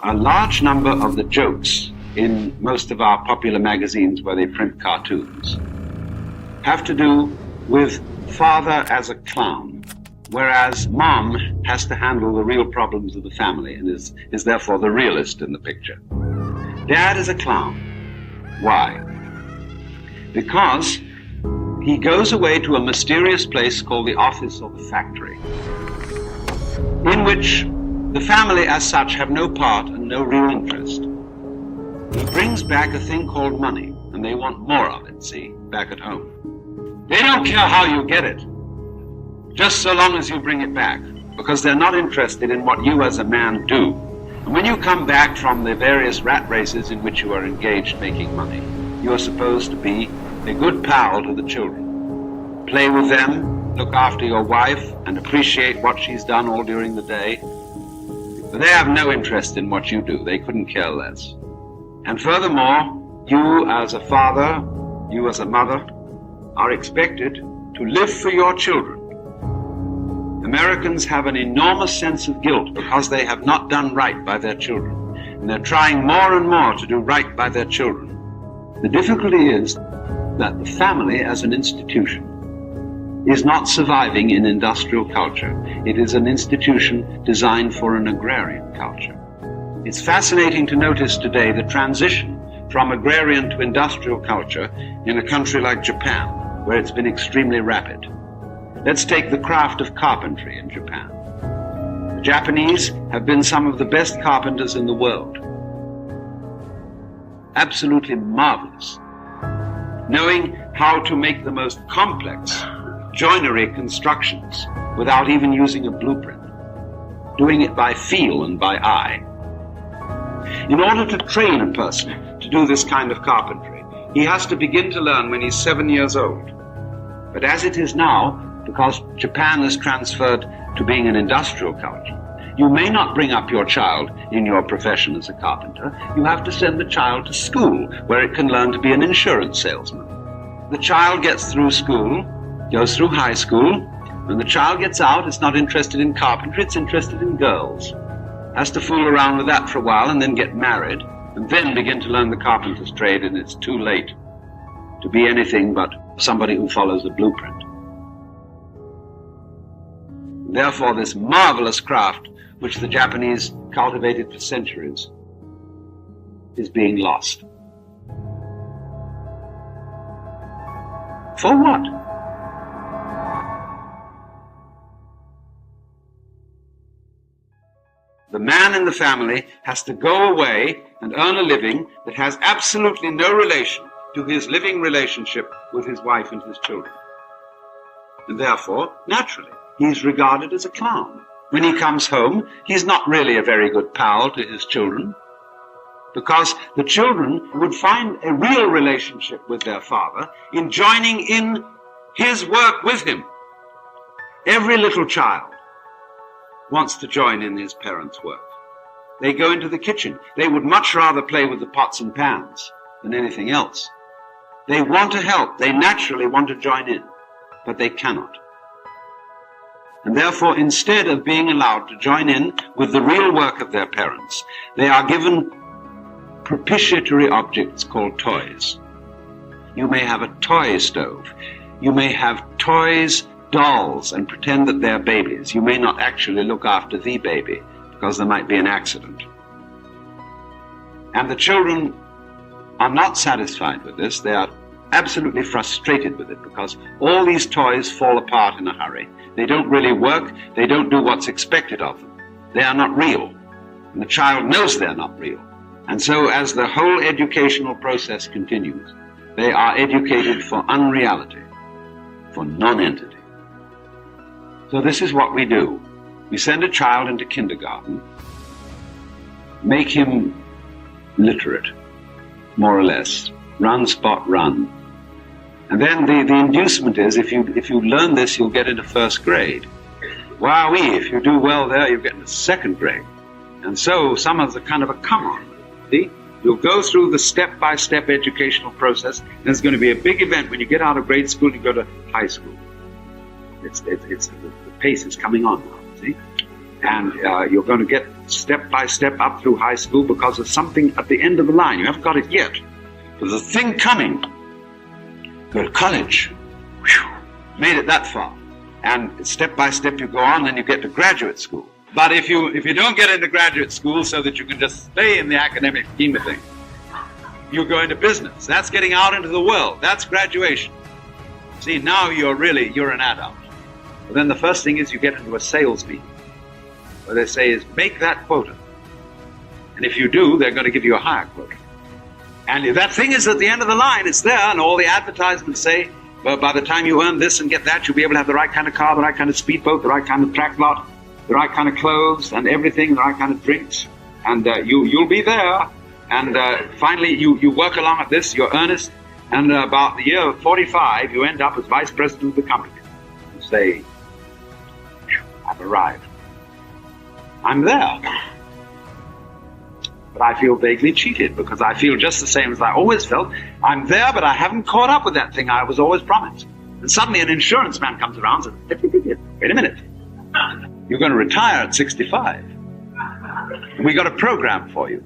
A large number of the jokes in most of our popular magazines where they print cartoons have to do with father as a clown, whereas mom has to handle the real problems of the family and is therefore the realist in the picture. Dad is a clown. Why? Because he goes away to a mysterious place called the office or the factory, in which the family as such have no part and no real interest. He brings back a thing called money, and they want more of it, see, back at home. They don't care how you get it, just so long as you bring it back, because they're not interested in what you as a man do. And when you come back from the various rat races in which you are engaged making money, you are supposed to be a good pal to the children. Play with them, look after your wife, and appreciate what she's done all during the day. But they have no interest in what you do. They couldn't care less. And furthermore, you as a father, you as a mother, are expected to live for your children. Americans have an enormous sense of guilt because they have not done right by their children. And they're trying more and more to do right by their children. The difficulty is that the family as an institution is not surviving in industrial culture. It is an institution designed for an agrarian culture. It's fascinating to notice today the transition from agrarian to industrial culture in a country like Japan, where it's been extremely rapid. Let's take the craft of carpentry in Japan. The Japanese have been some of the best carpenters in the world. Absolutely marvelous. Knowing how to make the most complex joinery constructions without even using a blueprint, doing it by feel and by eye. In order to train a person to do this kind of carpentry, he has to begin to learn when he's 7 years old. But as it is now, because Japan has transferred to being an industrial culture, you may not bring up your child in your profession as a carpenter. You have to send the child to school where it can learn to be an insurance salesman. The child gets through school, goes through high school. When the child gets out, it's not interested in carpentry, it's interested in girls. Has to fool around with that for a while and then get married and then begin to learn the carpenter's trade, and it's too late to be anything but somebody who follows a blueprint. Therefore, this marvelous craft, which the Japanese cultivated for centuries, is being lost. For what? The man in the family has to go away and earn a living that has absolutely no relation to his living relationship with his wife and his children. And therefore, naturally, he is regarded as a clown. When he comes home, he's not really a very good pal to his children, because the children would find a real relationship with their father in joining in his work with him. Every little child wants to join in his parents' work. They go into the kitchen. They would much rather play with the pots and pans than anything else. They want to help. They naturally want to join in, but they cannot. And therefore, instead of being allowed to join in with the real work of their parents, they are given propitiatory objects called toys. You may have a toy stove. You may have toys, dolls, and pretend that they're babies. You may not actually look after the baby because there might be an accident. And the children are not satisfied with this. They are absolutely frustrated with it because all these toys fall apart in a hurry. They don't really work. They don't do what's expected of them. They are not real. And the child knows they're not real. And so as the whole educational process continues, they are educated for unreality, for non-entity. So this is what we do. We send a child into kindergarten, make him literate, more or less, run, spot, run. And then the inducement is, if you learn this, you'll get into first grade. Wowee, if you do well there, you get into second grade. And so some of the kind of a come-on, see? You'll go through the step-by-step educational process, and there's going to be a big event when you get out of grade school, you go to high school. The pace is coming on now, see? And you're going to get step by step up through high school because of something at the end of the line. You haven't got it yet. There's a thing coming. Go to college. Whew. Made it that far. And step by step you go on, then you get to graduate school. But if you don't get into graduate school so that you can just stay in the academic scheme of things, you go into business. That's getting out into the world. That's graduation. See, now you're an adult. But then the first thing is you get into a sales meeting, where they say is, make that quota. And if you do, they're going to give you a higher quota. And if that thing is at the end of the line, it's there, and all the advertisements say, well, by the time you earn this and get that, you'll be able to have the right kind of car, the right kind of speedboat, the right kind of track lot, the right kind of clothes and everything, the right kind of drinks. And you'll be there. And finally, you work along at this, you're earnest, and about the year 45, you end up as vice president of the company. You say, I've arrived. I'm there. But I feel vaguely cheated because I feel just the same as I always felt. I'm there, but I haven't caught up with that thing I was always promised. And suddenly an insurance man comes around and says, wait a minute. You're going to retire at 65. And we got a program for you.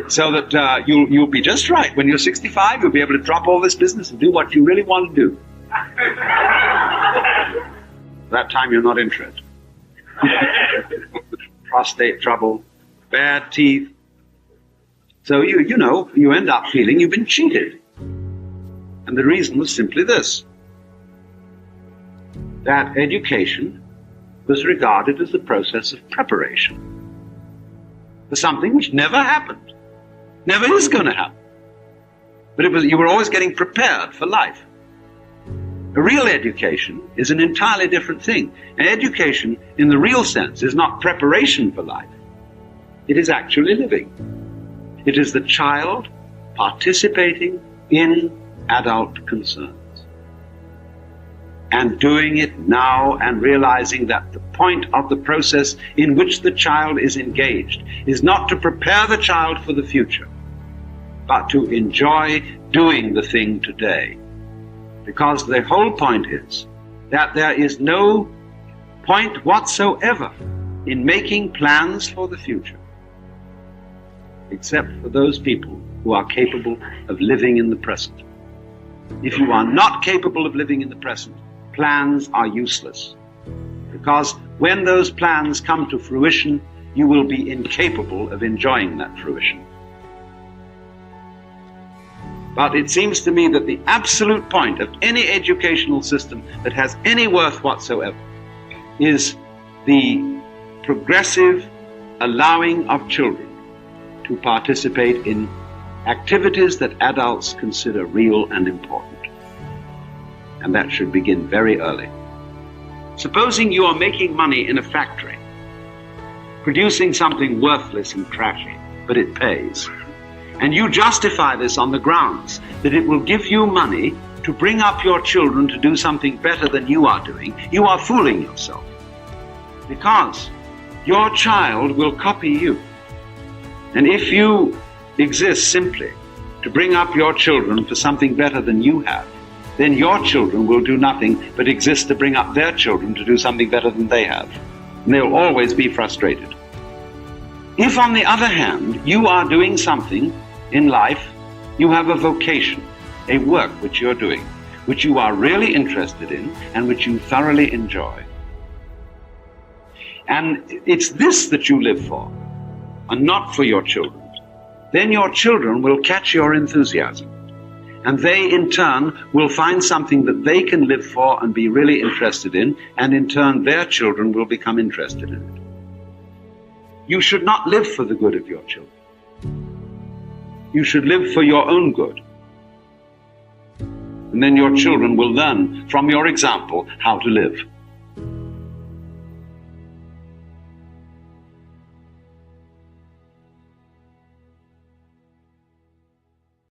So that you'll be just right. When you're 65, you'll be able to drop all this business and do what you really want to do. That time you're not interested. Prostate trouble, bad teeth. So you end up feeling you've been cheated. And the reason was simply this: that education was regarded as a process of preparation for something which never happened, never is going to happen. But you were always getting prepared for life. A real education is an entirely different thing. And education, in the real sense, is not preparation for life. It is actually living. It is the child participating in adult concerns and doing it now, and realizing that the point of the process in which the child is engaged is not to prepare the child for the future, but to enjoy doing the thing today. Because the whole point is that there is no point whatsoever in making plans for the future, except for those people who are capable of living in the present. If you are not capable of living in the present, plans are useless. Because when those plans come to fruition, you will be incapable of enjoying that fruition. But it seems to me that the absolute point of any educational system that has any worth whatsoever is the progressive allowing of children to participate in activities that adults consider real and important. And that should begin very early. Supposing you are making money in a factory, producing something worthless and trashy, but it pays. And you justify this on the grounds that it will give you money to bring up your children to do something better than you are doing. You are fooling yourself. Because your child will copy you. And if you exist simply to bring up your children for something better than you have, then your children will do nothing but exist to bring up their children to do something better than they have. And they'll always be frustrated. If, on the other hand, you are doing something in life, you have a vocation, a work which you're doing, which you are really interested in and which you thoroughly enjoy. And it's this that you live for, and not for your children. Then your children will catch your enthusiasm. And they, in turn, will find something that they can live for and be really interested in, and in turn, their children will become interested in it. You should not live for the good of your children. You should live for your own good. And then your children will learn from your example how to live.